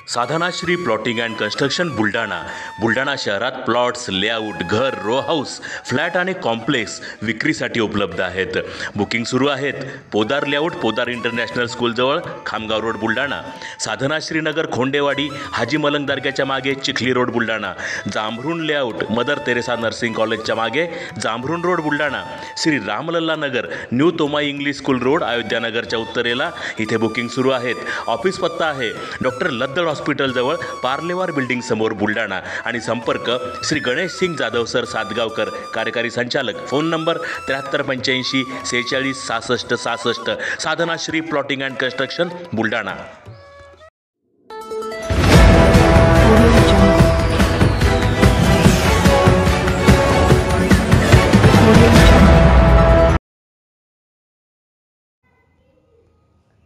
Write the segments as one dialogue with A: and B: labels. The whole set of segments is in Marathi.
A: Sadhanashri plotting and construction Buldhana शहरात प्लॉट्स, लेआउट, घर, रो हाऊस, फ्लॅट आणि कॉम्प्लेक्स विक्रीसाठी उपलब्ध आहेत. बुकिंग सुरू आहेत. पोदार लेआउट, पोदार इंटरनॅशनल स्कूलजवळ, खामगाव रोड, बुलढाणा. साधनाश्री नगर, खोंडेवाडी, हाजी मलंग दर्ग्याच्या मागे, Chikhli road, Buldhana. Jambhrun layout, Mother Teresa nursing कॉलेजच्या मागे, Jambhrun road, Buldhana. Shri Ramlalla Nagar, new Tomai English school road, अयोध्यानगरच्या उत्तरेला. इथे बुकिंग सुरू आहेत. ऑफिस पत्ता आहे डॉक्टर लद्दड हॉस्पिटलजवळ, पार्लेवार बिल्डिंग समोर, बुलढाणा. आणि संपर्क श्री गणेश सिंग जाधव सर सातगावकर, कार्यकारी संचालक. Phone number 7385 46 66 66. Sadhanashri plotting and construction, Buldhana.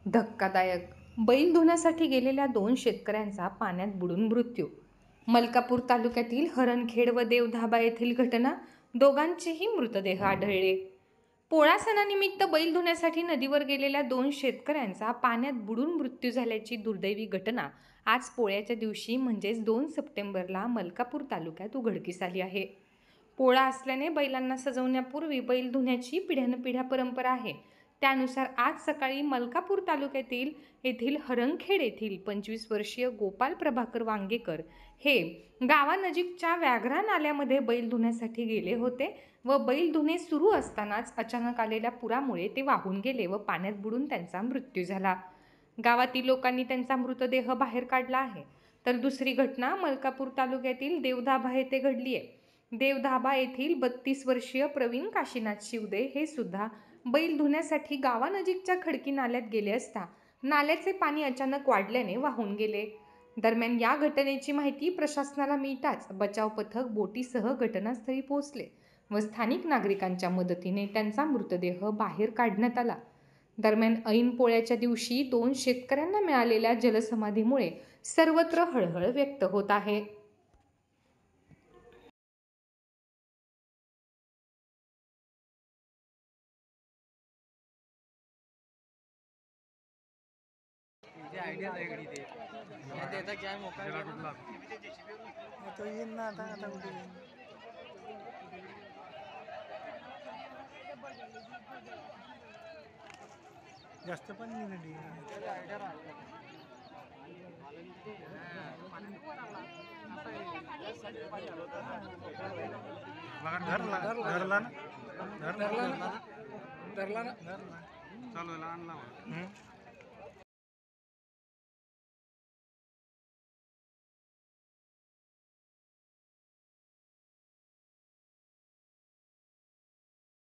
B: धक्कादायक. बैल धुण्यासाठी गेलेल्या 2 शेतकऱ्यांचा पाण्यात बुडून मृत्यू. मलकापूर तालुक्यातील हरणखेड व देवधाबा येथील घटना. दोघांचेही मृतदेह आढळले. पोळा सणानिमित्त बैल धुण्यासाठी नदीवर गेलेल्या 2 शेतकऱ्यांचा पाण्यात बुडून मृत्यू झाल्याची दुर्दैवी घटना आज पोळ्याच्या दिवशी म्हणजेच 2 सप्टेंबरला मलकापूर तालुक्यात उघडकीस आली आहे. पोळा असल्याने बैलांना सजवण्यापूर्वी बैल धुण्याची पिढ्यानपिढ्या परंपरा आहे. त्यानुसार आज सकाळी मलकापूर तालुक्यातील येथील हरणखेड येथील 25 वर्षीय गोपाल प्रभाकर वांगेकर हे गावानजीकच्या व्याघ्रा नाल्यामध्ये बैल धुण्यासाठी गेले होते व बैल धुणे सुरू असतानाच अचानक आलेल्या पुरामुळे ते वाहून गेले व पाण्यात बुडून त्यांचा मृत्यू झाला. गावातील लोकांनी त्यांचा मृतदेह बाहेर काढला आहे. तर दुसरी घटना मलकापूर तालुक्यातील देवधाबा येथे घडली आहे. देवधाबा येथील 32 वर्षीय प्रवीण काशीनाथ शिवदे हे सुद्धा बैल धुण्यासाठी गावानजीकच्या खडकी नाल्यात गेले असता नाल्याचे पाणी अचानक वाढल्याने वाहून गेले. दरम्यान या घटनेची माहिती प्रशासनाला मिळताच बचाव पथक बोटीसह घटनास्थळी पोहोचले व स्थानिक नागरिकांच्या मदतीने त्यांचा मृतदेह बाहेर काढण्यात आला. दरम्यान ऐन पोळ्याच्या दिवशी 2 शेतकऱ्यांना मिळालेल्या जलसमाधीमुळे सर्वत्र हळहळ व्यक्त होत आहे.
C: आयडिया वेगळी ते देता काय मोकळा कुठला तो येईन ना आता कुठे येईन. जास्त पण नाही नदी धरला ना चालू आणला.